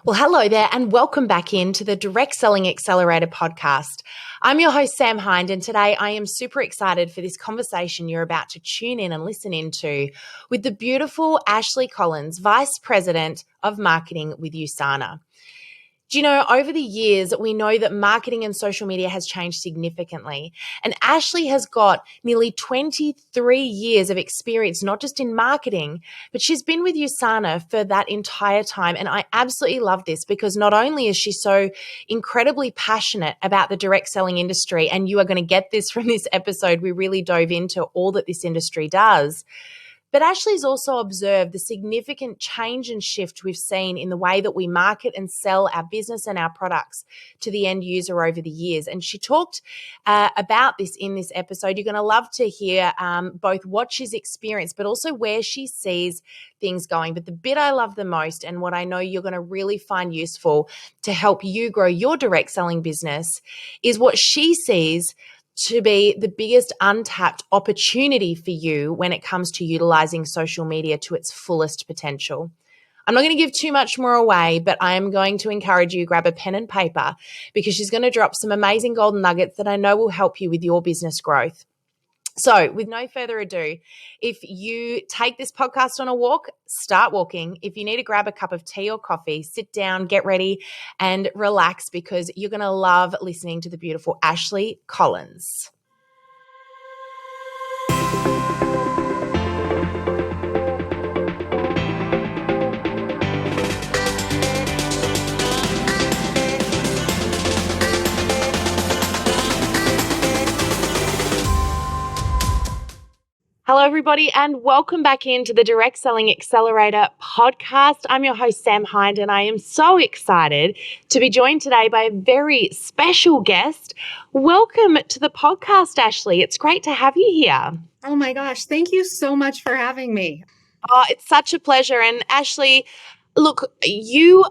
Well, hello there and welcome back into the Direct Selling Accelerator podcast. I'm your host, Sam Hind, and today I am super excited for this conversation you're about to tune in and listen into with the beautiful Ashely Collins, Vice President of Marketing with Usana. Do you know, over the years, we know that marketing and social media has changed significantly. And Ashely has got nearly 23 years of experience, not just in marketing, but she's been with Usana for that entire time. And I absolutely love this because not only is she so incredibly passionate about the direct selling industry, and you are going to get this from this episode, we really dove into all that this industry does. But Ashely's also observed the significant change and shift we've seen in the way that we market and sell our business and our products to the end user over the years. And she talked about this in this episode. You're going to love to hear both what she's experienced, but also where she sees things going. But the bit I love the most, and what I know you're going to really find useful to help you grow your direct selling business, is what she sees to be the biggest untapped opportunity for you when it comes to utilizing social media to its fullest potential. I'm not going to give too much more away, but I am going to encourage you to grab a pen and paper because she's going to drop some amazing golden nuggets that I know will help you with your business growth. So with no further ado, if you take this podcast on a walk, start walking. If you need to grab a cup of tea or coffee, sit down, get ready and relax because you're going to love listening to the beautiful Ashely Collins. Hello, everybody, and welcome back into the Direct Selling Accelerator podcast. I'm your host, Sam Hind, and I am so excited to be joined today by a very special guest. Welcome to the podcast, Ashely. It's great to have you here. Oh my gosh, thank you so much for having me. Oh, it's such a pleasure. And Ashely, look,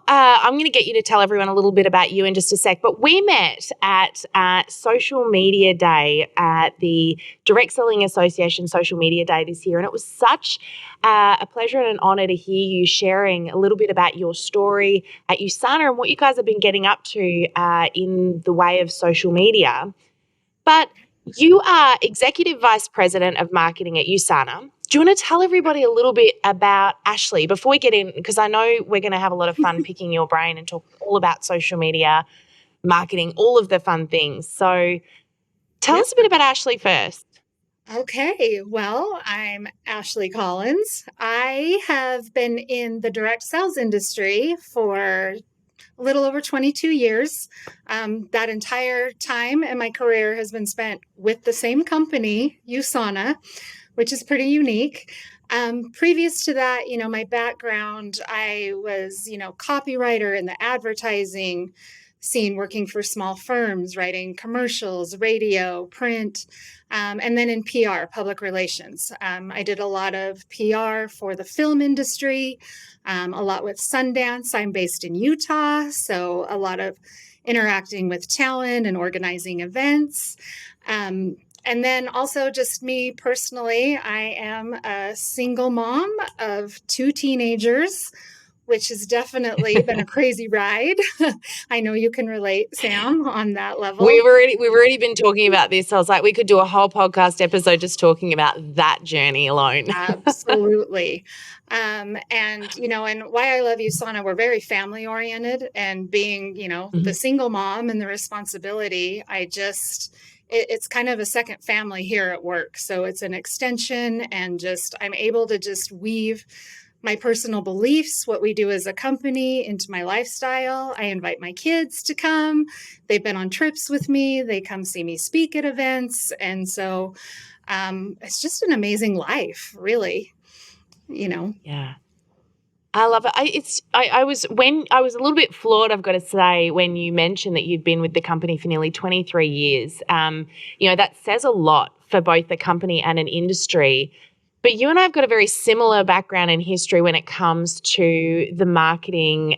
I'm going to get you to tell everyone a little bit about you in just a sec, but we met at Social Media Day at the Direct Selling Association Social Media Day this year, and it was such a pleasure and an honor to hear you sharing a little bit about your story at Usana and what you guys have been getting up to in the way of social media. But you are Executive Vice President of Marketing at Usana. Do you want to tell everybody a little bit about Ashely before we get in? Because I know we're going to have a lot of fun picking your brain and talk all about social media, marketing, all of the fun things. So tell us a bit about Ashely first. Okay, well, I'm Ashely Collins. I have been in the direct sales industry for a little over 22 years. That entire time in my career has been spent with the same company, Usana, which is pretty unique. Previous to that, my background, I was, copywriter in the advertising scene, working for small firms, writing commercials, radio, print, and then in PR, public relations. I did a lot of PR for the film industry, a lot with Sundance. I'm based in Utah, so a lot of interacting with talent and organizing events. And then also just me personally, I am a single mom of 2 teenagers, which has definitely been a crazy ride. I know you can relate, Sam, on that level. We've already been talking about this. I was like, we could do a whole podcast episode just talking about that journey alone. Absolutely. And why I love Usana, we're very family oriented, and being, the single mom and the responsibility, it's kind of a second family here at work. So it's an extension, and I'm able to just weave my personal beliefs, what we do as a company, into my lifestyle. I invite my kids to come. They've been on trips with me. They come see me speak at events. And so it's just an amazing life, really, Yeah. I love it. I was a little bit floored, I've got to say, when you mentioned that you've been with the company for nearly 23 years. That says a lot for both the company and an industry. But you and I have got a very similar background in history when it comes to the marketing,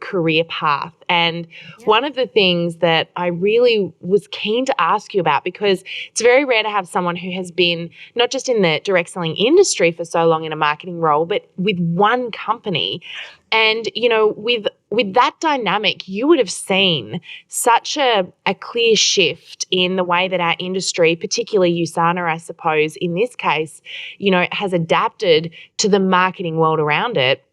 career path. And one of the things that I really was keen to ask you about, because it's very rare to have someone who has been not just in the direct selling industry for so long in a marketing role, but with one company. And, with that dynamic, you would have seen such a clear shift in the way that our industry, particularly Usana, I suppose, in this case, has adapted to the marketing world around it.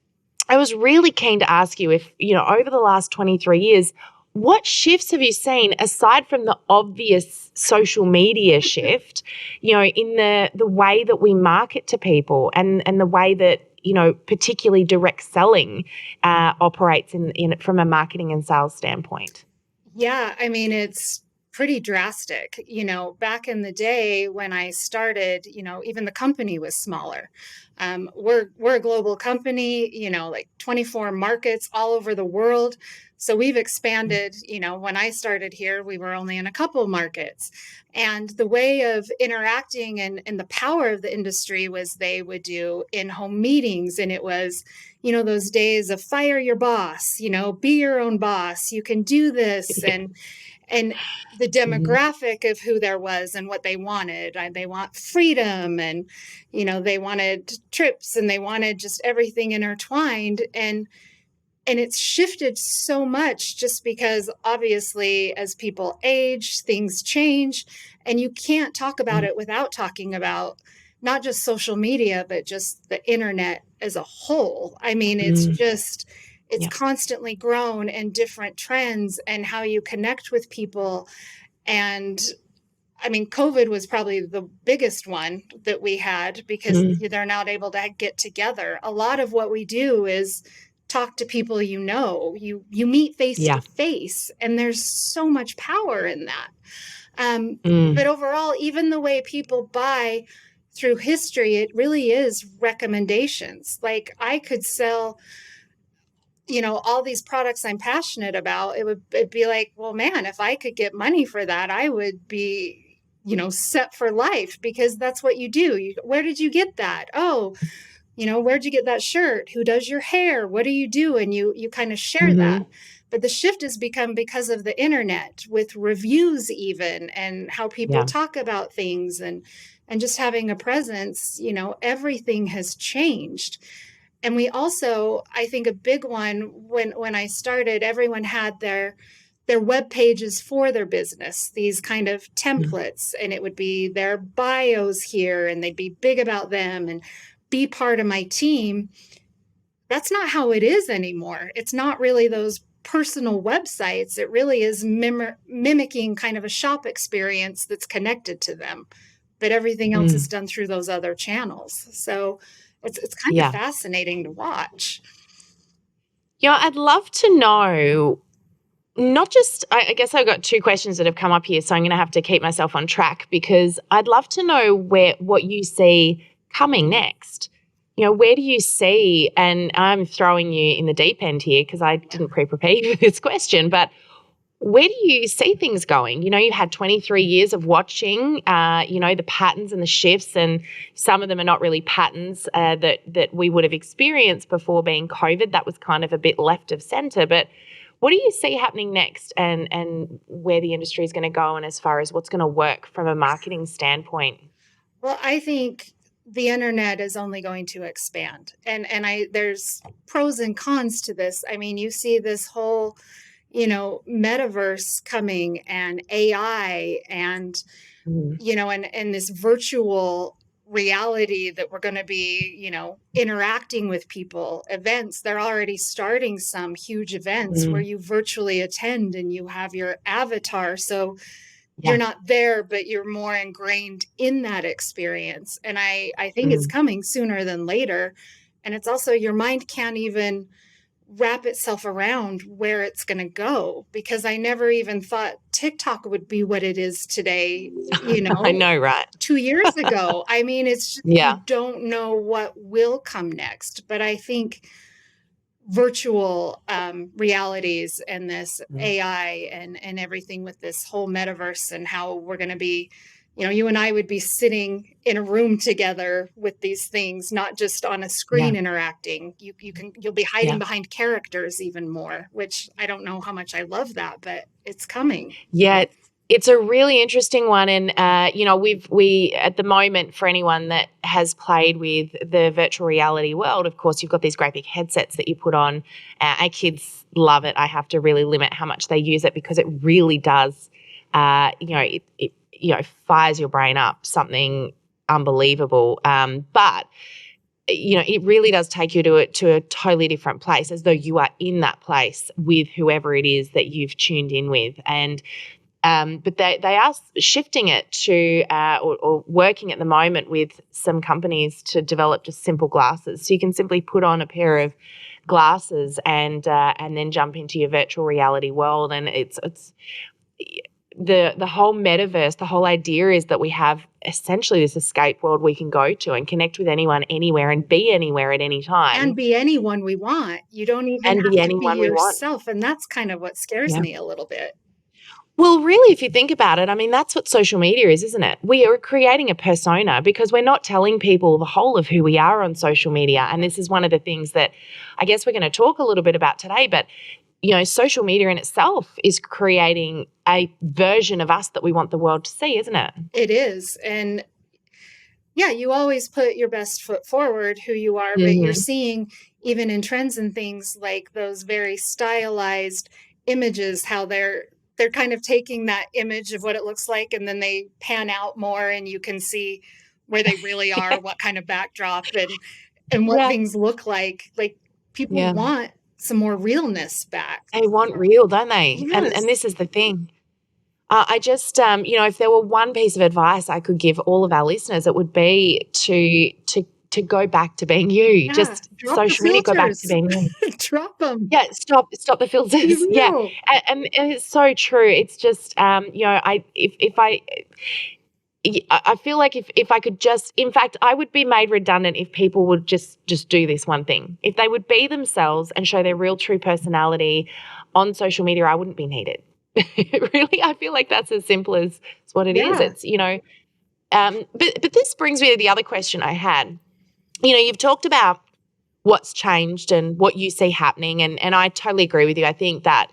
I was really keen to ask you if, over the last 23 years, what shifts have you seen aside from the obvious social media shift, in the way that we market to people and the way that, particularly direct selling operates in from a marketing and sales standpoint? Yeah, I mean, it's pretty drastic. Back in the day when I started, even the company was smaller. We're a global company, like 24 markets all over the world. So we've expanded. When I started here, we were only in a couple markets. And the way of interacting and the power of the industry was they would do in-home meetings, and it was those days of fire your boss, be your own boss, you can do this. And the Mhm. demographic of who there was and what they wanted. They want freedom, and they wanted trips, and they wanted just everything intertwined. And it's shifted so much just because obviously as people age, things change, and you can't talk about it without talking about not just social media, but just the internet as a whole. I mean, Mm. it's Yeah. constantly grown, and different trends and how you connect with people. And I mean, COVID was probably the biggest one that we had because Mm. they're not able to get together. A lot of what we do is talk to people you meet face to Yeah. face, and there's so much power in that. But Mm. overall, even the way people buy through history, it really is recommendations. Like I could sell all these products I'm passionate about. It'd be like, well, man, if I could get money for that, I would be, set for life, because that's what you do. Where did you get that? Oh, where'd you get that shirt? Who does your hair? What do you do? And you kind of share that. Mhm. But the shift has become because of the internet, with reviews even, and how people Yeah. talk about things, and just having a presence. Everything has changed. And we also, I think a big one, when I started, everyone had their web pages for their business, these kind of Mm. templates, and it would be their bios here, and they'd be big about them and be part of my team. That's not how it is anymore. It's not really those personal websites. It really is mimicking kind of a shop experience that's connected to them, but everything else is Mm. done through those other channels. So it's kind of Yeah. fascinating to watch. I'd love to know, not just, I guess I've got two questions that have come up here, so I'm going to have to keep myself on track, because I'd love to know what you see coming next. Where do you see, and I'm throwing you in the deep end here because I didn't pre-prepare you for this question, but where do you see things going? You had 23 years of watching, the patterns and the shifts, and some of them are not really patterns that we would have experienced before being COVID. That was kind of a bit left of center. But what do you see happening next, and where the industry is going to go, and as far as what's going to work from a marketing standpoint? Well, I think the internet is only going to expand. And there's pros and cons to this. I mean, you see this whole, metaverse coming, and AI, and Mm. and this virtual reality that we're going to be, interacting with people. Events, they're already starting some huge events where Mm. you virtually attend, and you have your avatar. So you're Yeah. not there, but you're more ingrained in that experience. And I think it's Mm. coming sooner than later. And it's also, your mind can't even wrap itself around where it's going to go, because I never even thought TikTok would be what it is today, I know, right? 2 years ago. I mean, it's just, you Yeah. don't know what will come next. But I think virtual realities, and this Mm. AI, and everything with this whole metaverse, and how we're going to be, you and I would be sitting in a room together with these things, not just on a Yeah. screen interacting. You'll be hiding Yeah. behind characters even more, which I don't know how much I love that, but it's coming. Yeah. It's a really interesting one, and we at the moment, for anyone that has played with the virtual reality world, of course, you've got these great big headsets that you put on. Our kids love it. I have to really limit how much they use it because it really does, it fires your brain up, something unbelievable. But it really does take you to a totally different place, as though you are in that place with whoever it is that you've tuned in with, and. But they are shifting it to or working at the moment with some companies to develop just simple glasses. So you can simply put on a pair of glasses and then jump into your virtual reality world. And it's the whole metaverse. The whole idea is that we have essentially this escape world we can go to and connect with anyone, anywhere, and be anywhere at any time, and be anyone we want. You don't even and be have to be anyone we want. yourself, and that's kind of what scares Yeah. me a little bit. Well, really, if you think about it, I mean, that's what social media is, isn't it? We are creating a persona because we're not telling people the whole of who we are on social media. And this is one of the things that I guess we're going to talk a little bit about today. But, social media in itself is creating a version of us that we want the world to see, isn't it? It is. And yeah, you always put your best foot forward, who you are, but you're seeing even in trends and things like those very stylized images, how they're kind of taking that image of what it looks like, and then they pan out more and you can see where they really are, what kind of backdrop and what Yeah. things look like. Like, people Yeah. want some more realness back. They want real, don't they? Yes. And this is the thing. I just, if there were one piece of advice I could give all of our listeners, it would be to go back to being you. Yeah, just drop the social media, go back to filters. being you. Drop them. Yeah, stop the filters. Be Yeah, real. and it's so true. It's just, I feel like if I could just, in fact, I would be made redundant if people would just do this one thing. If they would be themselves and show their real true personality on social media, I wouldn't be needed. Really, I feel like that's as simple as what it is. It's, but this brings me to the other question I had. You've talked about what's changed and what you see happening, and I totally agree with you. I think that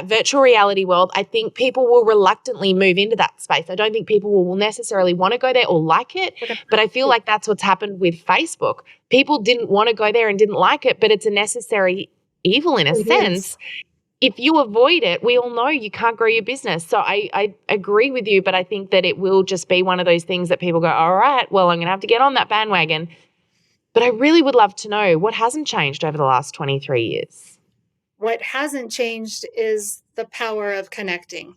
virtual reality world, I think people will reluctantly move into that space. I don't think people will necessarily want to go there or like it, but I feel like that's what's happened with Facebook. People didn't want to go there and didn't like it, but it's a necessary evil in a sense. If you avoid it, we all know you can't grow your business. So I agree with you, but I think that it will just be one of those things that people go, all right, well, I'm going to have to get on that bandwagon. But I really would love to know what hasn't changed over the last 23 years. What hasn't changed is the power of connecting.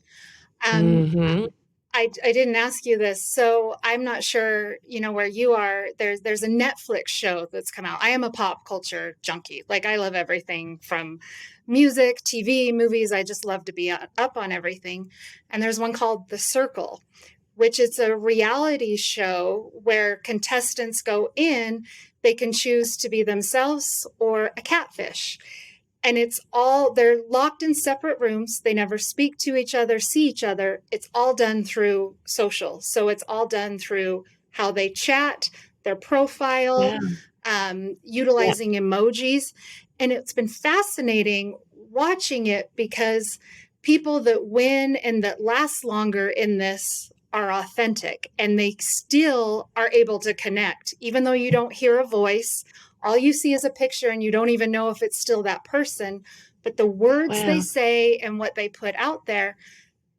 I didn't ask you this, so I'm not sure, where you are. There's a Netflix show that's come out. I am a pop culture junkie. Like, I love everything from music, TV, movies. I just love to be up on everything. And there's one called The Circle, which is a reality show where contestants go in. They can choose to be themselves or a catfish. And they're locked in separate rooms. They never speak to each other, see each other. It's all done through social. So it's all done through how they chat, their profile, utilizing emojis. And it's been fascinating watching it because people that win and that last longer in this are authentic, and they still are able to connect, even though you don't hear a voice. All you see is a picture and you don't even know if it's still that person, but the words they say and what they put out there,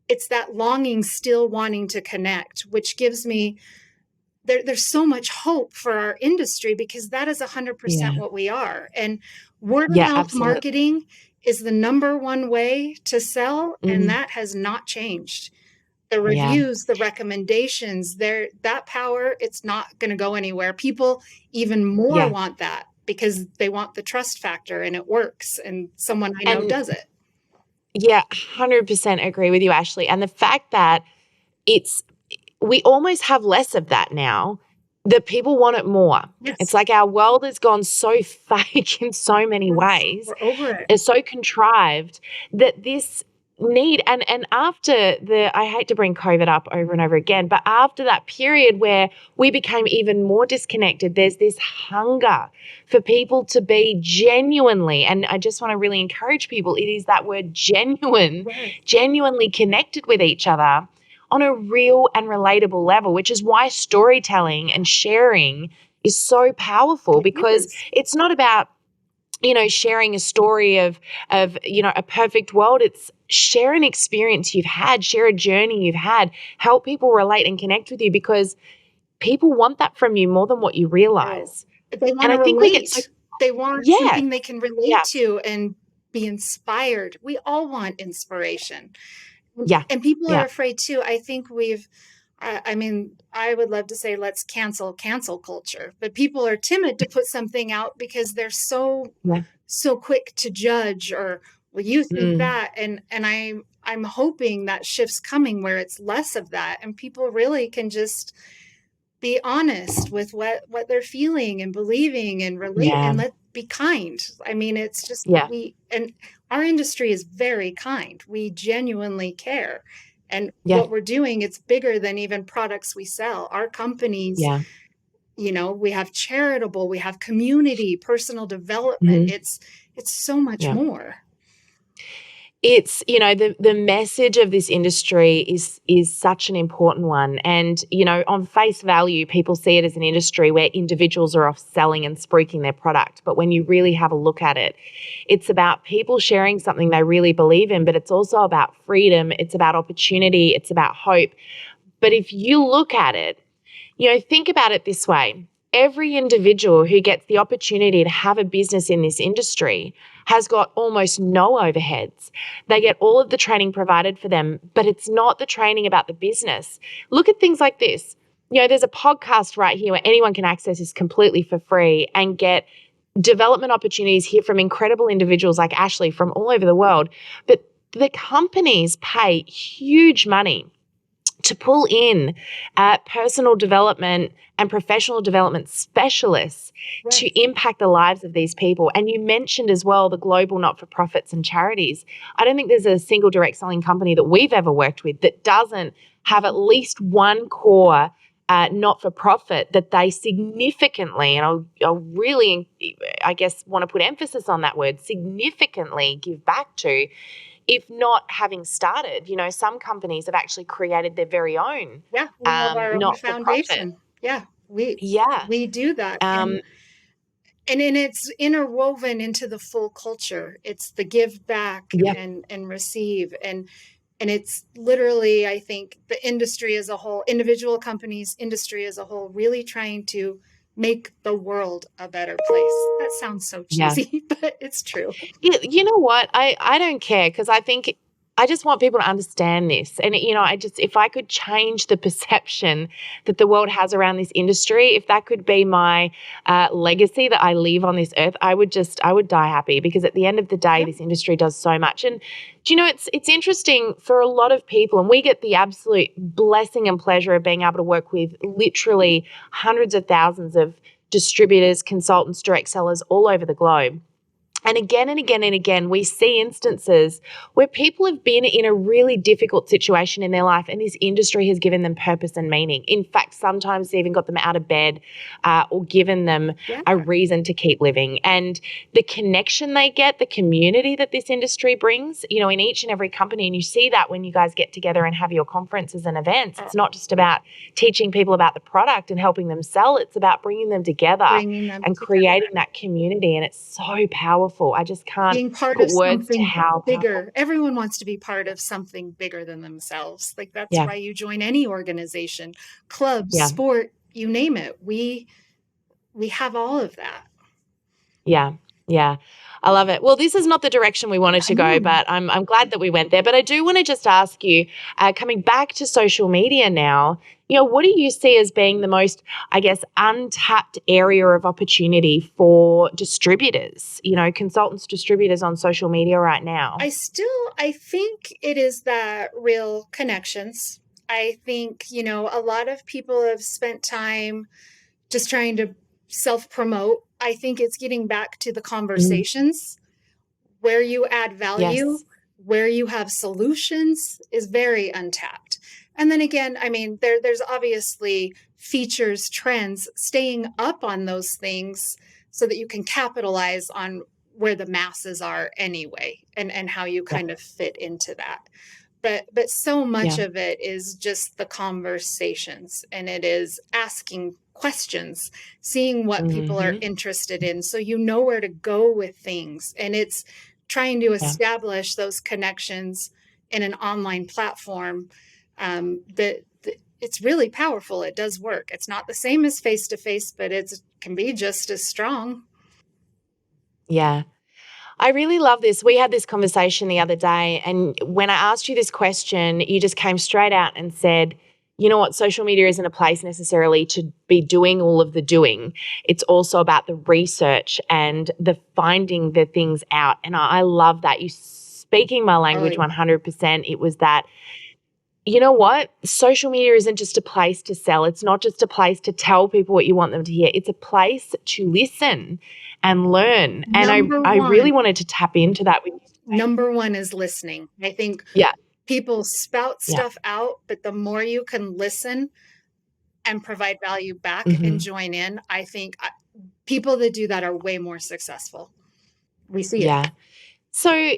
it's that longing, still wanting to connect, which gives me, there's so much hope for our industry, because that is 100% what we are. And word of mouth marketing is the number one way to sell, and that has not changed. The reviews, the recommendations, that power, it's not going to go anywhere. People even more want that because they want the trust factor, and it works. And someone I know does it. Yeah, 100% agree with you, Ashely. And the fact that we almost have less of that now, that people want it more. Yes. It's like our world has gone so fake in so many ways. We're over it. It's so contrived that this need, and after I hate to bring COVID up over and over again, but after that period where we became even more disconnected, there's this hunger for people to be genuinely, and I just want to really encourage people, it is that word genuine, genuinely connected with each other. on a real and relatable level, which is why storytelling and sharing is so powerful, It because is. it's not about, sharing a story of, a perfect world. It's share an experience you've had, share a journey you've had, help people relate and connect with you, because people want that from you more than what you No. realize. They want And to I think we get so, relate. They want yeah, something they can relate yeah, to and be inspired. We all want inspiration. yeah, And people are yeah, afraid too. I think I mean, I would love to say let's cancel culture, but people are timid to put something out because they're yeah, so quick to judge, or well, you think mm, that, and I'm hoping that shift's coming where it's less of that and people really can just be honest with what they're feeling and believing and relate yeah, and let be kind. I mean, it's just yeah, we and our industry is very kind. We genuinely care. And yeah, what we're doing, it's bigger than even products we sell. Our companies, yeah, we have charitable, we have community, personal development. mhm, It's so much yeah. more. It's, the message of this industry is such an important one. And, on face value, people see it as an industry where individuals are off selling and spruiking their product. But when you really have a look at it, it's about people sharing something they really believe in, but it's also about freedom, it's about opportunity, it's about hope. But if you look at it, think about it this way. Every individual who gets the opportunity to have a business in this industry has got almost no overheads. They get all of the training provided for them, but it's not the training about the business. Look at things like this. There's a podcast right here where anyone can access this completely for free and get development opportunities here from incredible individuals like Ashely from all over the world. But the companies pay huge money to pull in personal development and professional development specialists Right. to impact the lives of these people. And you mentioned as well the global not-for-profits and charities. I don't think there's a single direct selling company that we've ever worked with that doesn't have at least one core not-for-profit that they significantly, and I'll really, I guess, want to put emphasis on that word, significantly give back to. If not having started, some companies have actually created their very own Yeah, we have our own not-for-profit. foundation. Yeah, we Yeah. we do that. Um, And it's interwoven into the full culture. It's the give back yeah. and receive, and it's literally, I think, the industry as a whole, individual companies, industry as a whole, really trying to make the world a better place. That sounds so Yeah. cheesy, but it's true. You know what? I don't care, because I think I just want people to understand this. And, if I could change the perception that the world has around this industry, if that could be my legacy that I leave on this earth, I would die happy, because at the end of the day, Yeah. this industry does so much. And, it's interesting for a lot of people, and we get the absolute blessing and pleasure of being able to work with literally hundreds of thousands of distributors, consultants, direct sellers all over the globe. And again and again and again, we see instances where people have been in a really difficult situation in their life, and this industry has given them purpose and meaning. In fact, sometimes they even got them out of bed or given them Yeah. a reason to keep living. And the connection they get, the community that this industry brings, in each and every company, and you see that when you guys get together and have your conferences and events. It's not just about teaching people about the product and helping them sell. It's about bringing them together Bringing them and together. creating that community. And it's so powerful. I just can't Being part put of words to something how powerful. bigger. Everyone wants to be part of something bigger than themselves. Like that's Yeah, why you join any organization, club, yeah, sport, you name it. We have all of that. yeah, yeah. I love it. Well, this is not the direction we wanted I to go, know. but I'm glad that we went there. But I do want to just ask you, coming back to social media now, what do you see as being the most, I guess, untapped area of opportunity for distributors, consultants, distributors on social media right now? I think it is that real connections. I think, a lot of people have spent time just trying to self promote. I think it's getting back to the Mm, conversations where you add value, yes. where you have solutions is very untapped. And then again, I mean, there's obviously features, trends, staying up on those things so that you can capitalize on where the masses are anyway and how you Yeah. kind of fit into that. but so much Yeah. of it is just the conversations, and it is asking questions, seeing what people are Mm-hmm. interested in, so you know where to go with things. And it's trying to Yeah. establish those connections in an online platform, that it's really powerful. It does work. It's not the same as face to face, but it can be just as strong. Yeah. I really love this. We had this conversation the other day, and when I asked you this question, you just came straight out and said, you know what, social media isn't a place necessarily to be doing all of the doing. It's also about the research and the finding the things out. And I love that. You speaking my Oh, language yeah. 100%. It was that, you know what? Social media isn't just a place to sell. It's not just a place to tell people what you want them to hear. It's a place to listen and learn. And Number I really one, wanted to tap into that with you today. number one is listening. I think Yeah. people spout Yeah. stuff out, but the more you can listen and provide value back and Hmm. join in, I think people that do that are way more successful. We see it. Yeah. So,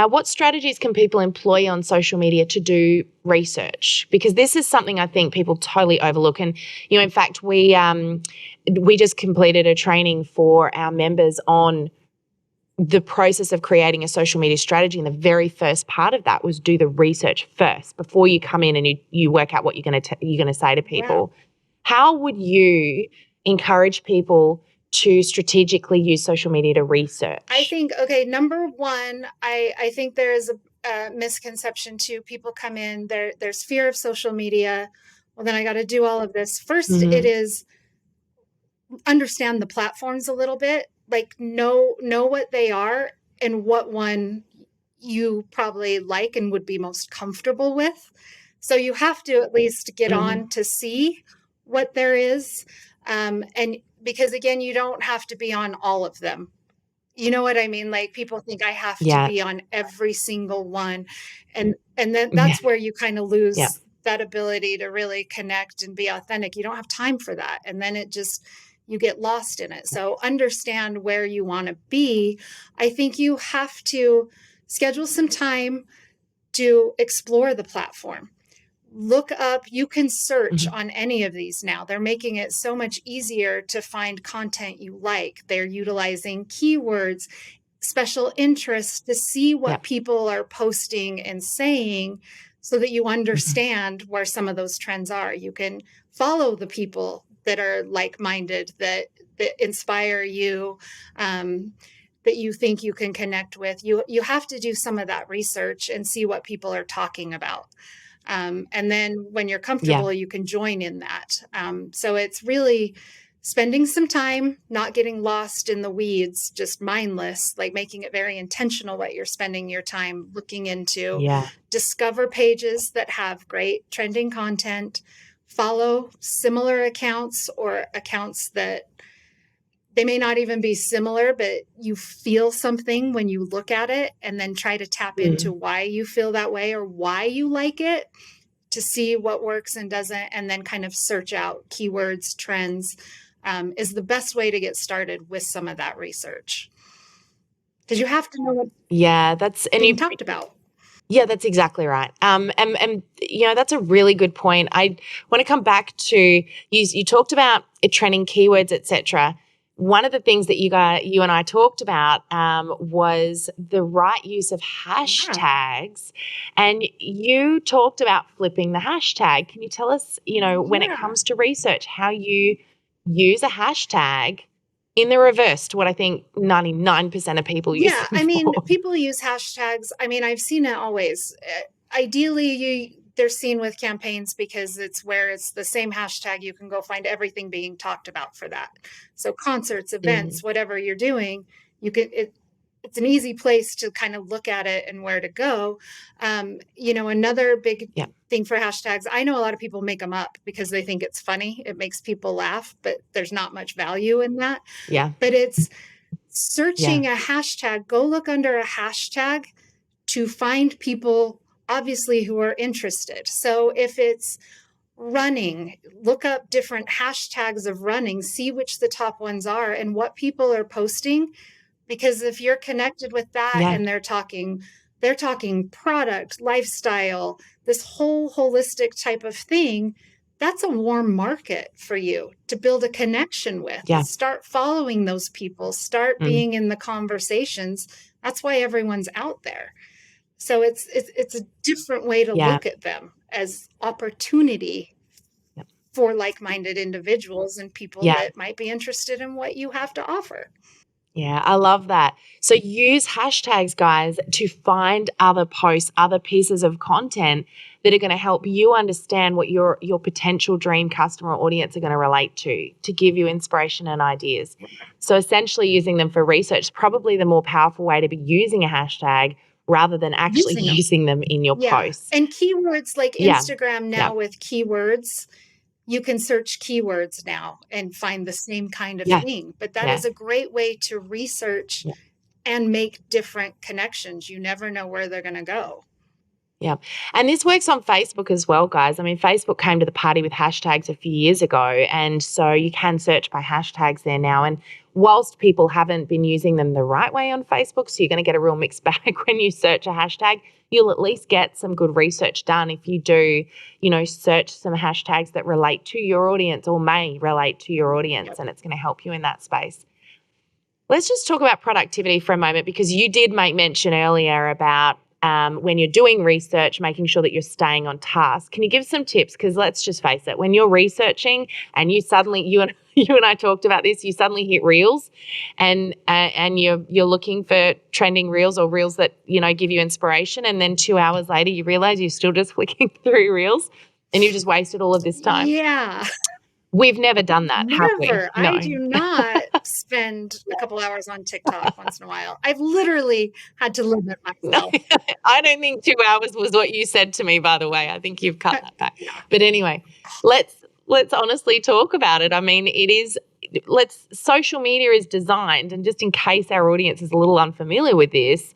what strategies can people employ on social media to do research? Because this is something I think people totally overlook. And, in fact, we just completed a training for our members on the process of creating a social media strategy. And the very first part of that was do the research first before you come in and you work out what you're going to say to Yeah. people. How would you encourage people to strategically use social media to research? I think, okay, number one, I think there is a misconception too. People come in, there's fear of social media. Well, then I got to do all of this. First, it Mm-hmm. is understand the platforms a little bit, like know what they are and what one you probably like and would be most comfortable with. So you have to at least get Mm-hmm. on to see what there is. And because again, you don't have to be on all of them. You know what I mean? Like people think I have to Yeah. be on every single one. And then Yeah. that's where you kind of Yeah. lose that ability to really connect and be authentic. You don't have time for that. And then you get lost in it. So understand where you want to be. I think you have to schedule some time to explore the platform. Look up, you can search Mm-hmm. on any of these now. They're making it so much easier to find content you like. They're utilizing keywords, special interests to see Yeah. what people are posting and saying so that you Mm-hmm. understand where some of those trends are. You can follow the people that are like-minded, that inspire you, that you think you can connect with. You have to do some of that research and see what people are talking about. And then when you're Yeah. comfortable, you can join in that. So it's really spending some time, not getting lost in the weeds, just mindless, like making it very intentional what you're spending your time looking into. Yeah. Discover pages that have great trending content, follow similar accounts or accounts that they may not even be similar, but you feel something when you look at it, and then try to tap into Mm. why you feel that way or why you like it to see what works and doesn't, and then kind of search out keywords, trends, is the best way to get started with some of that research. Because you have to know what's Yeah. being talked about. Yeah, that's exactly right. And that's a really good point. I want to come back to you talked about it trending keywords, etc. One of the things that you and I talked about was the right use of Yeah. hashtags, and you talked about flipping the hashtag. Can you tell us, when it Yeah. comes to research, how you use a hashtag in the reverse to what I think 99% of people use Yeah, them I mean, for? people use hashtags. I mean, I've seen it always. Ideally, they're seen with campaigns because it's where it's the same hashtag. You can go find everything being talked about for that. So concerts, Mm, events, whatever you're doing, you can. It's an easy place to kind of look at it and where to go. Another big yeah, thing for hashtags. I know a lot of people make them up because they think it's funny. It makes people laugh, but there's not much value in that. yeah, But it's yeah. searching a hashtag, go look under a hashtag to find people obviously who are interested. So if it's running, look up different hashtags of running, see which the top ones are and what people are posting. Because if you're connected with that Yeah. and they're talking They're talking product, lifestyle, this whole holistic type of thing. That's a warm market for you to build a connection with. Yeah. Start following those people, start Mm. being in the conversations. That's why everyone's out there. So it's a different way to Yeah. look at them, as opportunity for like-minded individuals and people Yeah. that might be interested in what you have to offer. Yeah, I love that. So use hashtags, guys, to find other posts, other pieces of content that are going to help you understand what your potential dream customer audience are going to relate to give you inspiration and ideas. So essentially using them for research is probably the more powerful way to be using a hashtag rather than actually using them in your posts. And keywords like Instagram now with keywords, you can search keywords now and find the same kind of thing. But that is a great way to research and make different connections. You never know where they're going to go. Yeah. And this works on Facebook as well, guys. I mean, Facebook came to the party with hashtags a few years ago, and so you can search by hashtags there now. And whilst people haven't been using them the right way on Facebook, so you're going to get a real mixed bag when you search a hashtag, you'll at least get some good research done if you do, search some hashtags that relate to your audience or may relate to your audience, and it's going to help you in that space. Let's just talk about productivity for a moment, because you did make mention earlier about when you're doing research, making sure that you're staying on task. Can you give some tips? Because let's just face it, when you're researching and you and I talked about this, you suddenly hit reels, and you're looking for trending reels or reels that give you inspiration, and then 2 hours later you realize you're still just flicking through reels, and you've just wasted all of this time. Yeah. We've never done that, have we? Never. No. I do not spend a couple hours on TikTok once in a while. I've literally had to limit myself. I don't think 2 hours was what you said to me, by the way. I think you've cut that back. But anyway, let's honestly talk about it. I mean, social media is designed, and just in case our audience is a little unfamiliar with this,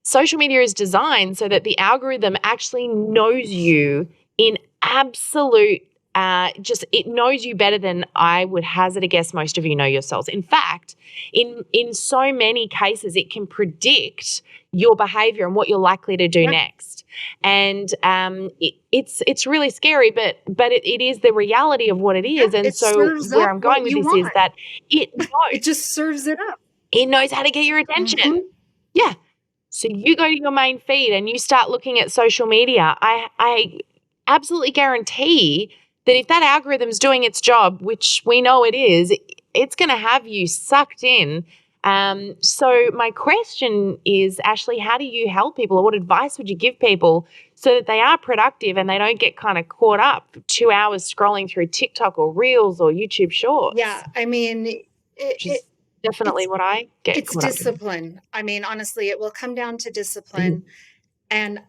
social media is designed so that the algorithm actually knows you in absolute it knows you better than I would hazard a guess most of you know yourselves. In fact, in so many cases, it can predict your behavior and what you're likely to do next. And it's really scary, but it is the reality of what it is. And so where I'm going with this is that it just serves it up. It knows how to get your attention. Yeah. So you go to your main feed and you start looking at social media. I absolutely guarantee that if that algorithm's doing its job, which we know it is, it's going to have you sucked in. So my question is, Ashely, how do you help people, or what advice would you give people so that they are productive and they don't get kind of caught up 2 hours scrolling through TikTok or Reels or YouTube Shorts? Yeah, I mean, it's definitely what I get. It's discipline. I mean, honestly, it will come down to discipline. And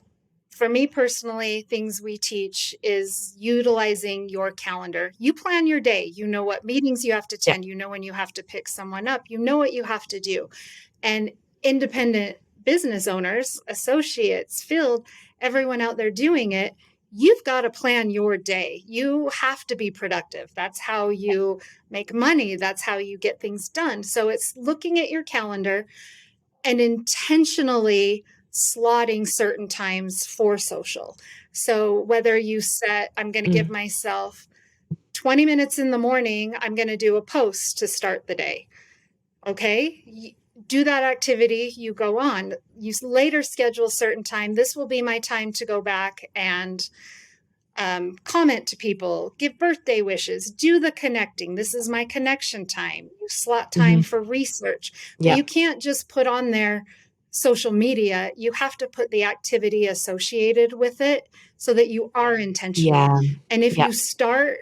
for me personally, things we teach is utilizing your calendar. You plan your day. You know what meetings you have to attend. You know when you have to pick someone up. You know what you have to do. And independent business owners, associates, field, everyone out there doing it, you've got to plan your day. You have to be productive. That's how you make money. That's how you get things done. So it's looking at your calendar and intentionally slotting certain times for social. So whether you set, I'm going to give myself 20 minutes in the morning, I'm going to do a post to start the day. Okay. Do that activity, you go on. You later schedule a certain time. This will be my time to go back and comment to people, give birthday wishes, do the connecting. This is my connection time. You slot time for research. But you can't just put on there social media. You have to put the activity associated with it so that you are intentional. And if you start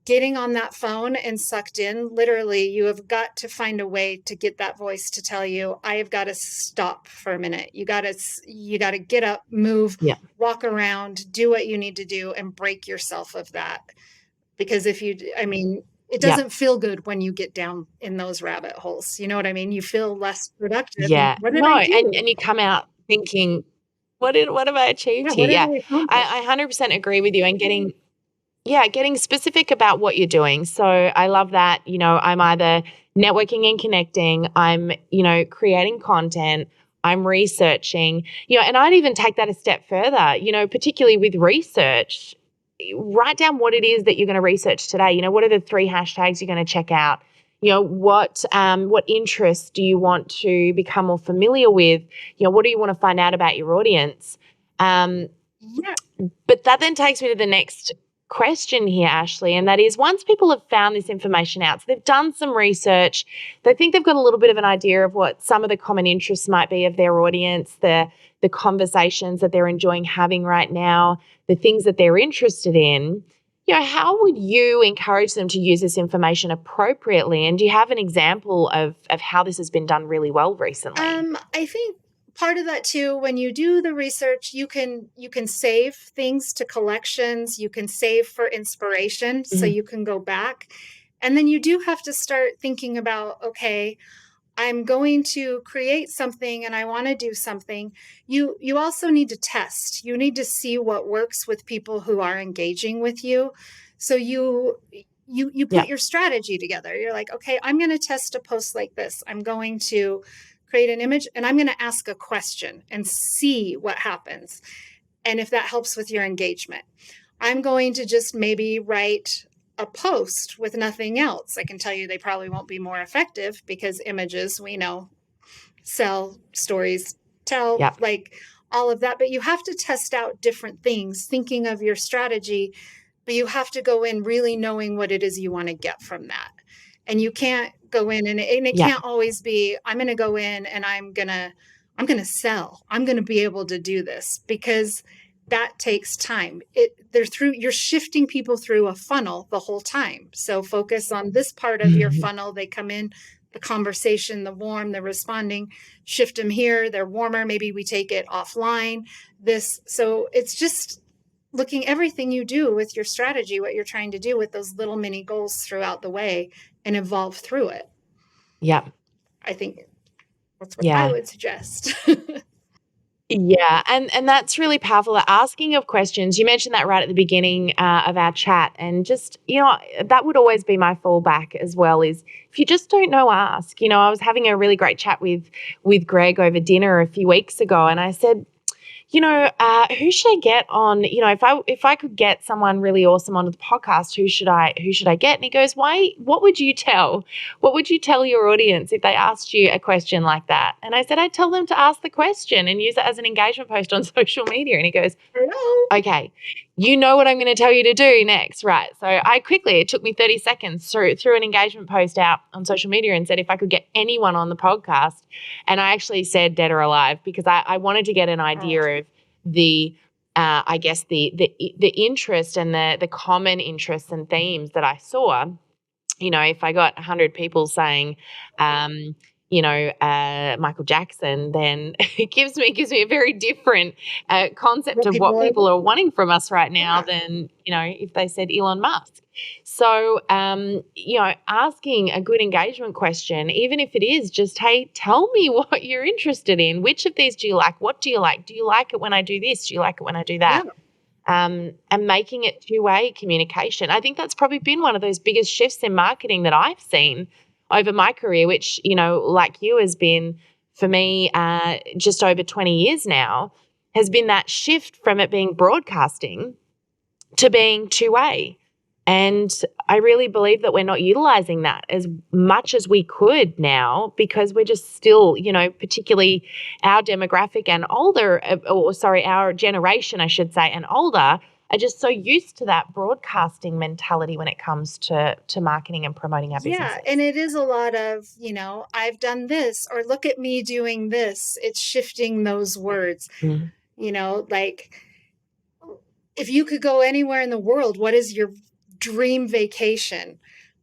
getting on that phone and sucked in, literally, you have got to find a way to get that voice to tell you, I have got to stop for a minute. You got to get up, move, walk around, do what you need to do, and break yourself of that. Because it doesn't feel good when you get down in those rabbit holes. You know what I mean? You feel less productive. Yeah. And you come out thinking, what have I achieved here? I 100% agree with you. And getting specific about what you're doing. So I love that, I'm either networking and connecting, I'm, creating content, I'm researching, and I'd even take that a step further, particularly with research. Write down what it is that you're going to research today. What are the 3 hashtags you're going to check out? What interests do you want to become more familiar with? What do you want to find out about your audience? Yeah. But that then takes me to the next question here, Ashely, and that is, once people have found this information out, so they've done some research, they think they've got a little bit of an idea of what some of the common interests might be of their audience, the conversations that they're enjoying having right now, the things that they're interested in. How would you encourage them to use this information appropriately? And do you have an example of how this has been done really well recently? I think part of that too, when you do the research, you can save things to collections, you can save for inspiration, so you can go back. And then you do have to start thinking about, okay, I'm going to create something and I want to do something. You also need to test. You need to see what works with people who are engaging with you. So you put your strategy together. You're like, okay, I'm going to test a post like this. I'm going to create an image and I'm going to ask a question and see what happens. And if that helps with your engagement, I'm going to just maybe write a post with nothing else. I can tell you they probably won't be more effective because images, we know, sell, stories tell, like all of that. But you have to test out different things, thinking of your strategy, but you have to go in really knowing what it is you want to get from that. And you can't go in and it can't always be, I'm going to go in and I'm going to sell. I'm going to be able to do this, because that takes time. You're shifting people through a funnel the whole time. So focus on this part of your funnel. They come in, the conversation, the warm, the responding, shift them here. They're warmer. Maybe we take it offline. So it's just looking everything you do with your strategy, what you're trying to do with those little mini goals throughout the way, and evolve through it. Yeah. I think that's what I would suggest. Yeah, and that's really powerful. Asking of questions. You mentioned that right at the beginning of our chat, and just that would always be my fallback as well. Is if you just don't know, ask. I was having a really great chat with Greg over dinner a few weeks ago, and I said, who should I get on? If I could get someone really awesome onto the podcast, who should I get? And he goes, what would you tell your audience if they asked you a question like that? And I said, I'd tell them to ask the question and use it as an engagement post on social media. And he goes, okay, you know what I'm going to tell you to do next, right? So it took me 30 seconds, threw an engagement post out on social media and said if I could get anyone on the podcast. And I actually said dead or alive, because I wanted to get an idea of the I guess the interest and the common interests and themes that I saw. If I got 100 people saying Michael Jackson, then it gives me a very different concept of what people are wanting from us right now than, if they said Elon Musk. So, asking a good engagement question, even if it is just, hey, tell me what you're interested in. Which of these do you like? What do you like? Do you like it when I do this? Do you like it when I do that? Yeah. And making it two-way communication. I think that's probably been one of those biggest shifts in marketing that I've seen over my career, which, like you, has been, for me, just over 20 years now, has been that shift from it being broadcasting to being two-way. And I really believe that we're not utilizing that as much as we could now, because we're just still, particularly our demographic and older, our generation, I should say, and older, are just so used to that broadcasting mentality when it comes to marketing and promoting our businesses. Yeah, and it is a lot of, I've done this, or look at me doing this. It's shifting those words, like if you could go anywhere in the world, what is your dream vacation?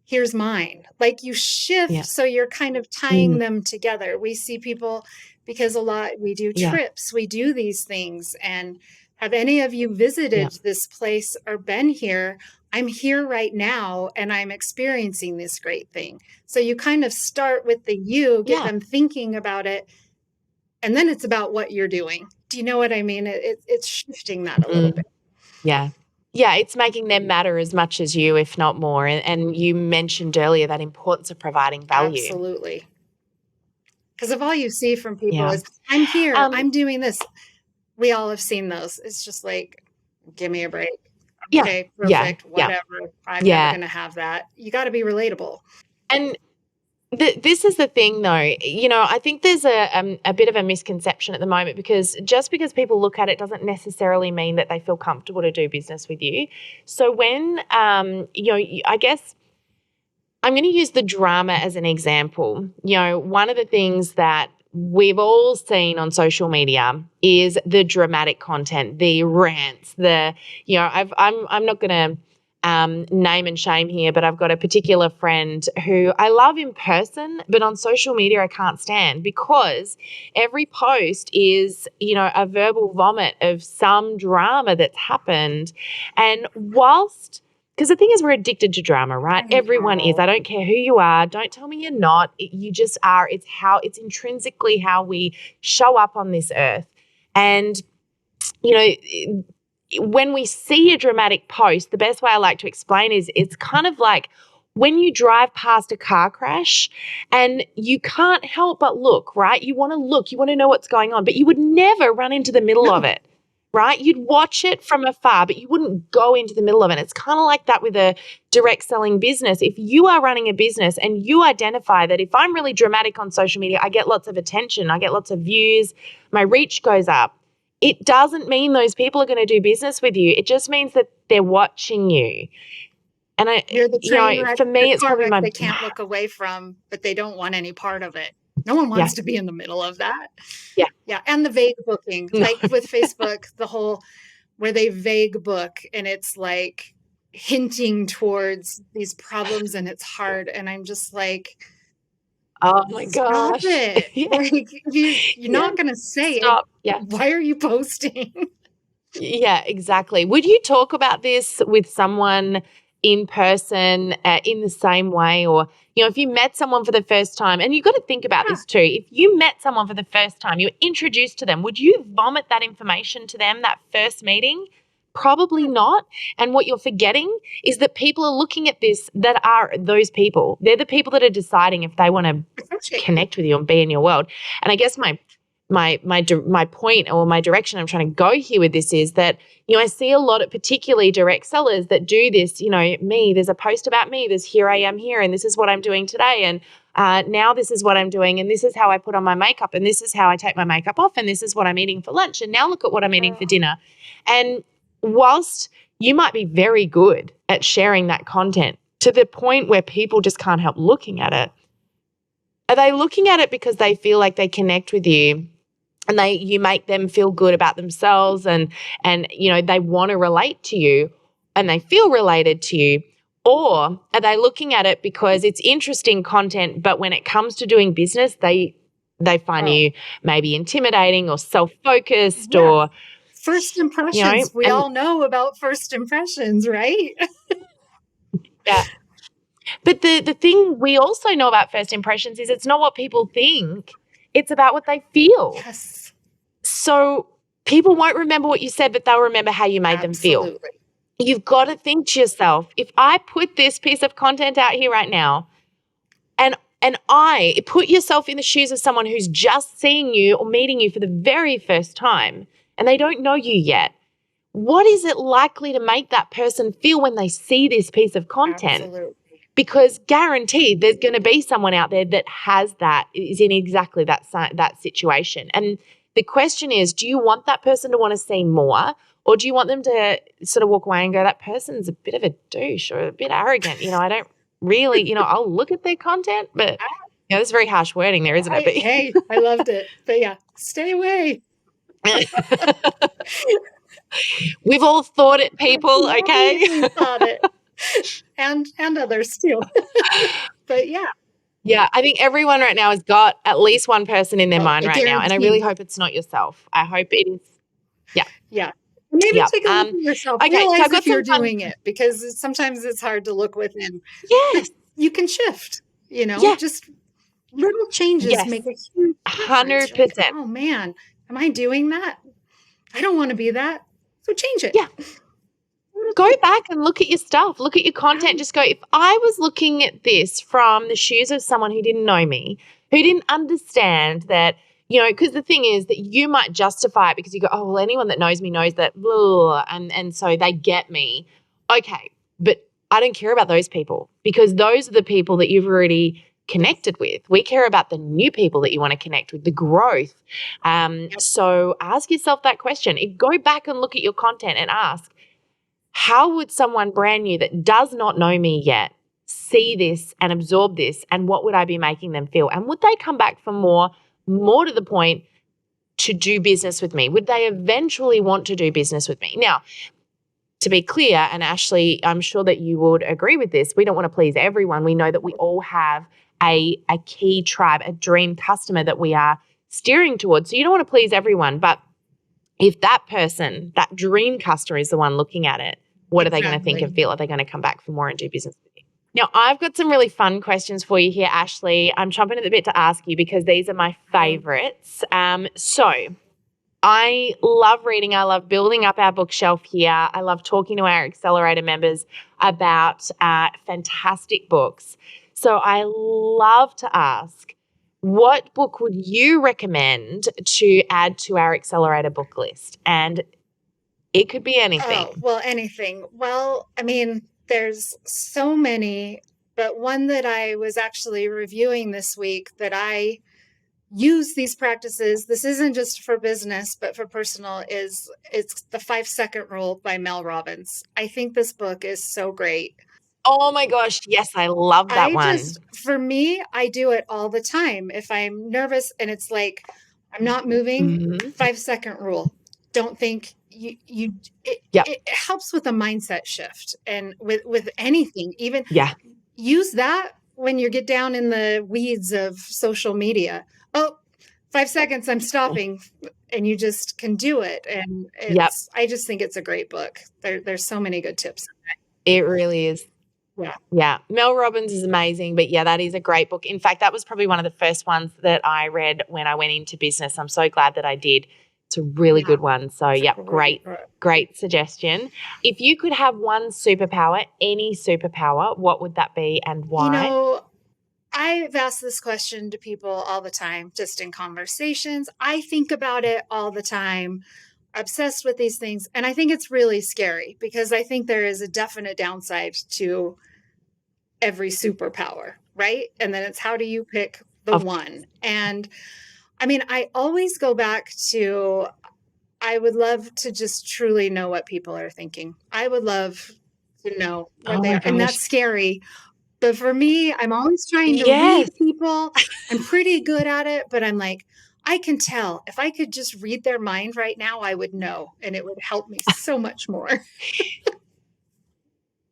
Here's mine. Like you shift, so you're kind of tying them together. We see people, because we do trips, we do these things. And have any of you visited this place or been here? I'm here right now and I'm experiencing this great thing. So you kind of start with the get them thinking about it, and then it's about what you're doing. Do you know what I mean? It's shifting that a little bit. Yeah. Yeah, it's making them matter as much as you, if not more. And you mentioned earlier that importance of providing value. Absolutely. Because if all you see from people Yeah. is, I'm here, I'm doing this, we all have seen those. It's just like, give me a break. Yeah. Okay, Yeah. perfect, Yeah. whatever. I'm never Yeah. going to have that. You got to be relatable. And this is the thing, though. You know, I think there's a bit of a misconception at the moment, because just because people look at it doesn't necessarily mean that they feel comfortable to do business with you. So when, you know, I guess I'm going to use the drama as an example. You know, one of the things that we've all seen on social media is the dramatic content, the rants, you know, I'm not going to name and shame here, but I've got a particular friend who I love in person, but on social media I can't stand, because every post is, you know, a verbal vomit of some drama that's happened. And because the thing is, we're addicted to drama, right? Everyone is. I don't care who you are. Don't tell me you're not. You just are. It's intrinsically how we show up on this earth. And, you know, when we see a dramatic post, the best way I like to explain is it's kind of like when you drive past a car crash and you can't help but look, right? You want to look, you want to know what's going on, but you would never run into the middle of it. Right? You'd watch it from afar, but you wouldn't go into the middle of it. It's kind of like that with a direct selling business. If you are running a business and you identify that if I'm really dramatic on social media, I get lots of attention, I get lots of views, my reach goes up. It doesn't mean those people are going to do business with you. It just means that they're watching you. And You're the train wreck, for me, it's probably they can't look away from, but they don't want any part of it. No one wants to be in the middle of that. Yeah. Yeah. And the vague booking, like with Facebook, the whole where they vague book and it's like hinting towards these problems and it's hard. And I'm just like, oh my gosh. Stop it. Yeah. Like you're not going to say Stop. it. Yeah. Why are you posting? Yeah, exactly. Would you talk about this with someone in person in the same way? Or, you know, if you met someone for the first time, and you've got to think about this too, if you met someone for the first time, you were introduced to them, would you vomit that information to them that first meeting? Probably not. And what you're forgetting is that people are looking at this that are those people. They're the people that are deciding if they want to connect with you and be in your world. And I guess my point or my direction I'm trying to go here with this is that, you know, I see a lot of particularly direct sellers that do this, you know, there's a post about me, there's here I am here, and this is what I'm doing today. And now this is what I'm doing, and this is how I put on my makeup, and this is how I take my makeup off, and this is what I'm eating for lunch, and now look at what I'm eating for dinner. And whilst you might be very good at sharing that content to the point where people just can't help looking at it, are they looking at it because they feel like they connect with you and you make them feel good about themselves and you know, they want to relate to you and they feel related to you? Or are they looking at it because it's interesting content, but when it comes to doing business, they find you maybe intimidating or self-focused or first impressions. You know, we all know about first impressions, right? Yeah. But the thing we also know about first impressions is it's not what people think. It's about what they feel. Yes. So people won't remember what you said, but they'll remember how you made them feel. You've got to think to yourself, if I put this piece of content out here right now and I put yourself in the shoes of someone who's just seeing you or meeting you for the very first time and they don't know you yet, what is it likely to make that person feel when they see this piece of content? Absolutely. Because guaranteed there's going to be someone out there that is in exactly that situation. And the question is, do you want that person to want to see more, or do you want them to sort of walk away and go, that person's a bit of a douche or a bit arrogant? You know, I don't really, you know, I'll look at their content, but you know, there's very harsh wording there, isn't it? But, hey, I loved it. But yeah, stay away. We've all thought it, people, okay? We thought it. And others too. But yeah. Yeah, I think everyone right now has got at least one person in their mind right now, and I really hope it's not yourself. I hope it is. Yeah. Yeah. Maybe take a look at yourself. Okay, realize so I've got if you're doing it, because sometimes it's hard to look within. Yes. You can shift, you know, just little changes make a huge 100%. Like, oh man, am I doing that? I don't want to be that. So change it. Yeah. Go back and look at your stuff. Look at your content. Just go, if I was looking at this from the shoes of someone who didn't know me, who didn't understand that, because the thing is that you might justify it because you go, oh, well, anyone that knows me knows that, blah, and so they get me. Okay, but I don't care about those people because those are the people that you've already connected with. We care about the new people that you want to connect with, the growth. So ask yourself that question. Go back and look at your content and ask, how would someone brand new that does not know me yet see this and absorb this, and what would I be making them feel? And would they come back for more to the point, to do business with me? Would they eventually want to do business with me? Now, to be clear, and Ashely, I'm sure that you would agree with this, we don't want to please everyone. We know that we all have a key tribe, a dream customer that we are steering towards. So you don't want to please everyone. But if that person, that dream customer, is the one looking at it, what are they going to think and feel? Are they going to come back for more and do business with you? Now, I've got some really fun questions for you here, Ashely. I'm chomping at the bit to ask you because these are my favorites. So I love reading. I love building up our bookshelf here. I love talking to our accelerator members about fantastic books. So I love to ask, what book would you recommend to add to our accelerator book list? And it could be anything. Oh, well, anything. Well, I mean, there's so many, but one that I was actually reviewing this week that I use these practices. This isn't just for business, but for personal, it's the 5-second rule by Mel Robbins. I think this book is so great. Oh my gosh, yes, I love that one. For me, I do it all the time. If I'm nervous and it's like, I'm not moving, 5-second rule. Don't think it helps with a mindset shift, and with anything, even use that when you get down in the weeds of social media. Oh, 5 seconds, I'm stopping, and you just can do it. And I just think it's a great book. There's so many good tips. It really is. Yeah. Mel Robbins is amazing, but that is a great book. In fact, that was probably one of the first ones that I read when I went into business. I'm so glad that I did. It's a really good one. So, great suggestion. If you could have one superpower, any superpower, what would that be and why? I've asked this question to people all the time, just in conversations. I think about it all the time, obsessed with these things. And I think it's really scary because I think there is a definite downside to every superpower, right? And then it's, how do you pick the one? And I mean, I always go back to, I would love to just truly know what people are thinking. I would love to know what they are. And that's scary. But for me, I'm always trying to read people. I'm pretty good at it, but I'm like, I can tell. If I could just read their mind right now, I would know, and it would help me so much more.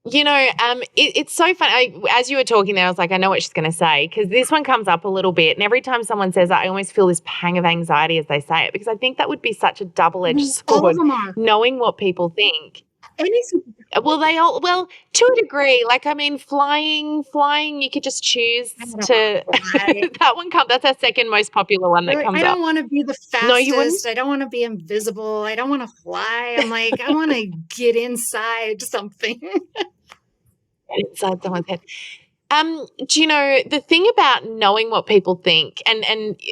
It's so funny. As you were talking there, I was like, I know what she's going to say, because this one comes up a little bit. And every time someone says that, I almost feel this pang of anxiety as they say it, because I think that would be such a double-edged sword. All of them are. Knowing what people think. Well, to a degree. Like, I mean, flying, you could just choose to. That one comes. That's our second most popular one that comes up. I don't want to be the fastest. No, you wouldn't? I don't want to be invisible. I don't want to fly. I'm like, I want to get inside something. Inside someone's head. Do you know the thing about knowing what people think? And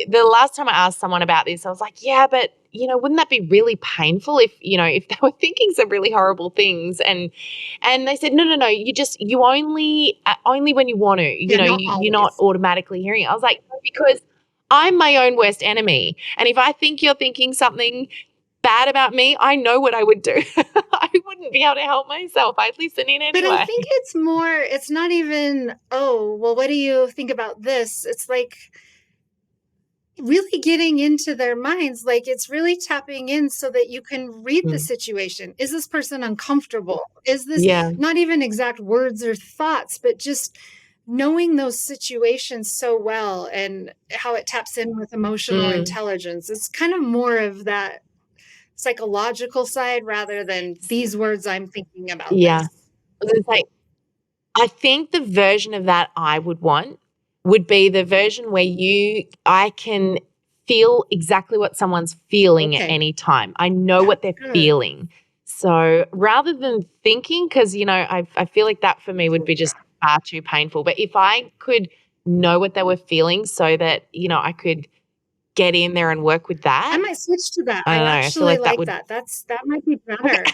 the last time I asked someone about this, I was like, yeah, but wouldn't that be really painful if they were thinking some really horrible things? And they said, no, you only when you want to, you're not automatically hearing it. I was like, because I'm my own worst enemy. And if I think you're thinking something bad about me, I know what I would do. I wouldn't be able to help myself. I'd listen in anyway. But I think it's not even, oh, well, what do you think about this? It's like really getting into their minds. Like, it's really tapping in so that you can read the situation. Is this person uncomfortable? Is this not even exact words or thoughts, but just knowing those situations so well and how it taps in with emotional intelligence? It's kind of more of that psychological side rather than these words I'm thinking about. This. I was going to say, I think the version of that I would want would be the version where I can feel exactly what someone's feeling at any time. I know what they're feeling. So rather than thinking, because, I feel like that for me would be just far too painful. But if I could know what they were feeling so that, I could get in there and work with that. I might switch to that. I I don't know. I feel actually like that like would. that. That might be better.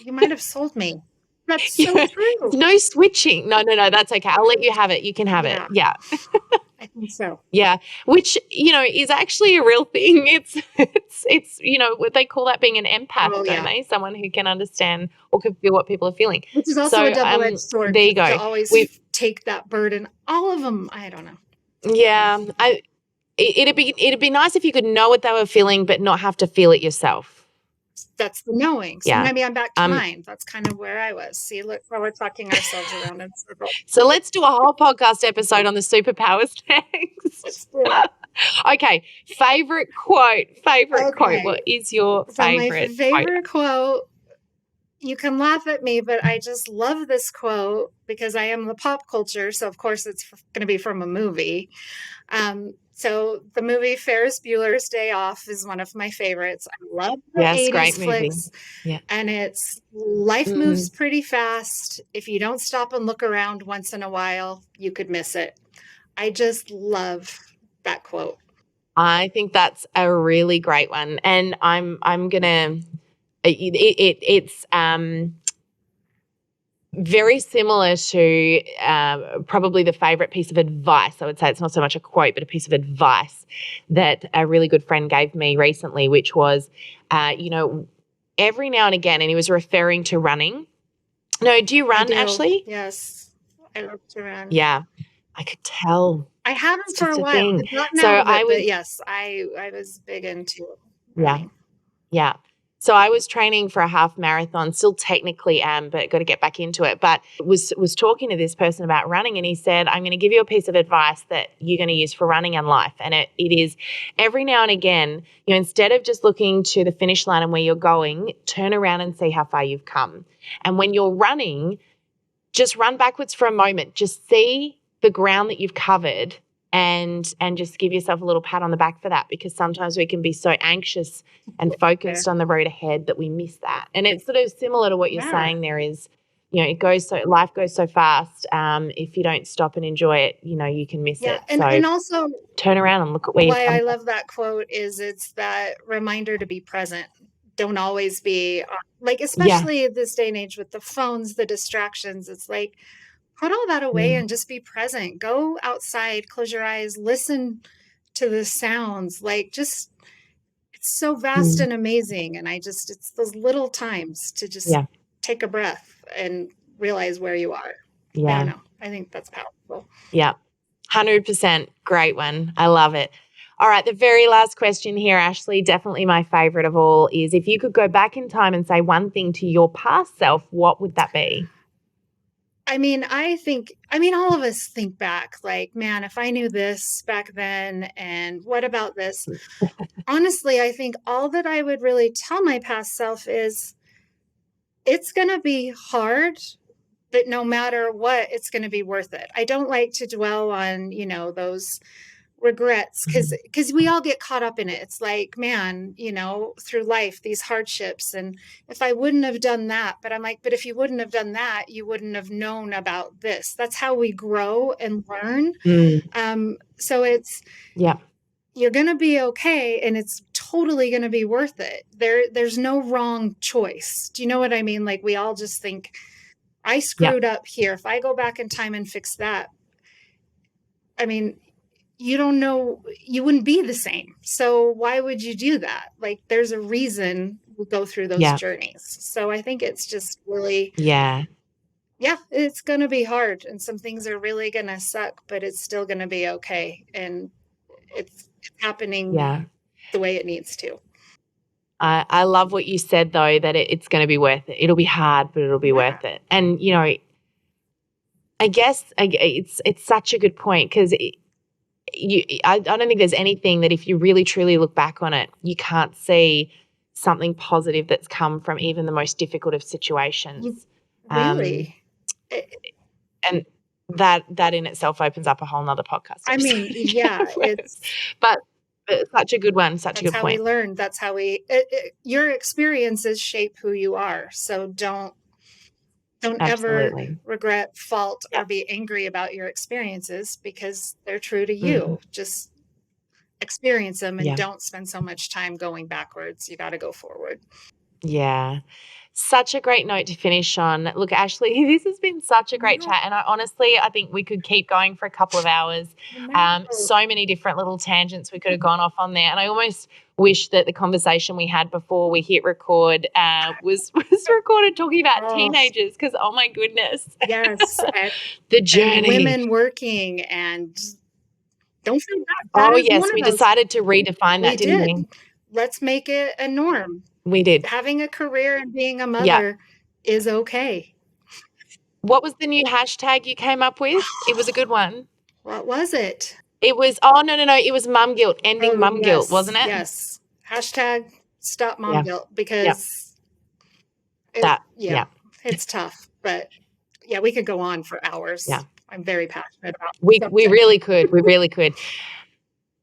You might have sold me. That's so true. No switching. No. That's okay. I'll let you have it. You can have it. Yeah, Yeah. I think so. Yeah. Which, is actually a real thing. It's, what they call that being an empath, Oh, don't yeah. they? Someone who can understand or can feel what people are feeling. Which is also So, a double-edged sword there you to go. always take that burden. All of them, I don't know. Yeah. It'd be nice if you could know what they were feeling, but not have to feel it yourself. That's the knowing. So Yeah. maybe I'm back to mine. That's kind of where I was. See, look, how we're talking ourselves around in circles. So let's do a whole podcast episode on the superpowers next. Let's do it. Okay. Favorite quote. Okay. What is your So my favorite favorite quote, you can laugh at me, but I just love this quote because I am the pop culture. So of course it's going to be from a movie. So the movie Ferris Bueller's Day Off is one of my favorites. I love the 80s great movie. flicks. Yeah. And it's life moves pretty fast. If you don't stop and look around once in a while, you could miss it. I just love that quote. I think that's a really great one. And I'm gonna it's very similar to probably the favorite piece of advice. I would say it's not so much a quote, but a piece of advice that a really good friend gave me recently, which was, every now and again, and he was referring to running. No, do you run, Ashely? Yes, I love to run. Yeah, I could tell. I haven't for a while. I've gotten out of it, but yes, I was big into running. Yeah. So I was training for a half marathon, still technically am, but got to get back into it. But was talking to this person about running, and he said, I'm going to give you a piece of advice that you're going to use for running and life. And it is every now and again, instead of just looking to the finish line and where you're going, turn around and see how far you've come. And when you're running, just run backwards for a moment. Just see the ground that you've covered and just give yourself a little pat on the back for that, because sometimes we can be so anxious and focused on the road ahead that we miss that. And it's sort of similar to what you're saying there is, life goes so fast. If you don't stop and enjoy it, you can miss it. And also turn around and look at where you've come. Why I love that quote is it's that reminder to be present. Don't always be especially this day and age with the phones, the distractions. It's like, put all that away and just be present. Go outside, close your eyes, listen to the sounds. It's so vast and amazing. And it's those little times to just take a breath and realize where you are. Yeah. I don't know. I think that's powerful. Yeah. 100%. Great one. I love it. All right. The very last question here, Ashely, definitely my favorite of all, is if you could go back in time and say one thing to your past self, what would that be? All of us think back man, if I knew this back then, and what about this? Honestly, I think all that I would really tell my past self is it's going to be hard, but no matter what, it's going to be worth it. I don't like to dwell on, those regrets because we all get caught up in it. It's like, man, through life, these hardships, and if I wouldn't have done that, but I'm like, but if you wouldn't have done that, you wouldn't have known about this. That's how we grow and learn. So it's you're going to be okay, and it's totally going to be worth it. There's no wrong choice. Do you know what I mean? We all just think, I screwed up here. If I go back in time and fix that, you don't know, you wouldn't be the same. So why would you do that? There's a reason we go through those journeys. So I think it's just really, it's going to be hard, and some things are really going to suck, but it's still going to be okay. And it's happening the way it needs to. I love what you said, though, that it's going to be worth it. It'll be hard, but it'll be worth it. And, I guess it's such a good point, because I don't think there's anything that if you really truly look back on it, you can't see something positive that's come from even the most difficult of situations. Really? And that in itself opens up a whole nother podcast episode. But such a good one, such a good point. That's how we learn. That's how your experiences shape who you are. So don't Don't ever Absolutely. regret, fault, Yeah. or be angry about your experiences because they're true to Mhm. you. Just experience them and Yeah. don't spend so much time going backwards. You got to go forward. Yeah. Such a great note to finish on. Look, Ashely, this has been such a great chat. And I think we could keep going for a couple of hours. So many different little tangents we could have gone off on there. And I almost wish that the conversation we had before we hit record was recorded talking about Oh, teenagers because, oh my goodness, yes. the And journey. women working, and don't feel bad. Oh, That is yes. one of We those. decided to redefine We that, didn't did. we? Let's make it a norm. We did. Having a career and being a Yeah. mother is okay. What was the new hashtag you came up with? It was a good one. What was it? It was, oh, no. It was mum guilt, ending Oh, mum guilt, yes. wasn't it? Yes. Hashtag stop mom Yeah. guilt Yep. because Yeah. it's tough. But yeah, we could go on for hours. Yeah. I'm very passionate about We subject. really could. We really could.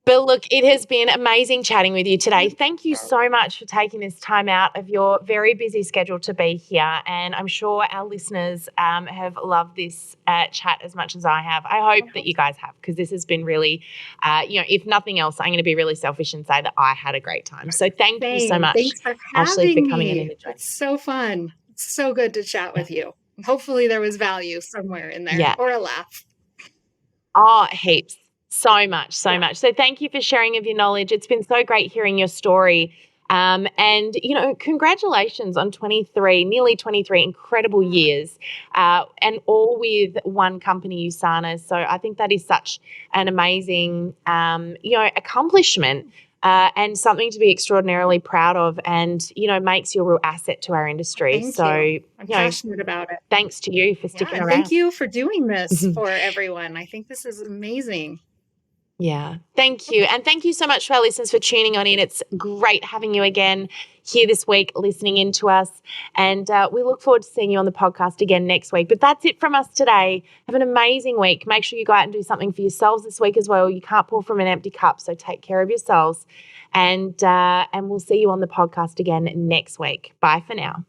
But look, it has been amazing chatting with you today. Thank you so much for taking this time out of your very busy schedule to be here. And I'm sure our listeners have loved this chat as much as I have. I hope that you guys have, because this has been really, if nothing else, I'm going to be really selfish and say that I had a great time. So thank you so much, Thanks for Ashely, for having coming in me. and joining. It's so fun. It's so good to chat with you. Hopefully there was value somewhere in there, Yeah. or a laugh. Oh, heaps. So much. So thank you for sharing of your knowledge. It's been so great hearing your story. And, congratulations on 23, nearly 23 incredible years, and all with one company, Usana. So I think that is such an amazing, accomplishment. And something to be extraordinarily proud of, and, makes you a real asset to our industry. Thank So, you. I'm passionate about it. thanks to you for sticking And around. thank you for doing this for everyone. I think this is amazing. Yeah, thank you. And thank you so much to our listeners for tuning on in. It's great having you again here this week, listening in to us. And we look forward to seeing you on the podcast again next week. But that's it from us today. Have an amazing week. Make sure you go out and do something for yourselves this week as well. You can't pour from an empty cup, so take care of yourselves. And we'll see you on the podcast again next week. Bye for now.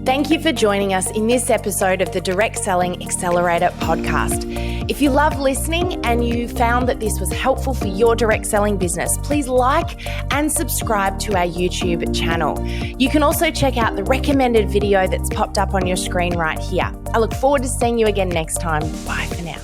Thank you for joining us in this episode of the Direct Selling Accelerator podcast. If you love listening and you found that this was helpful for your direct selling business, please like and subscribe to our YouTube channel. You can also check out the recommended video that's popped up on your screen right here. I look forward to seeing you again next time. Bye for now.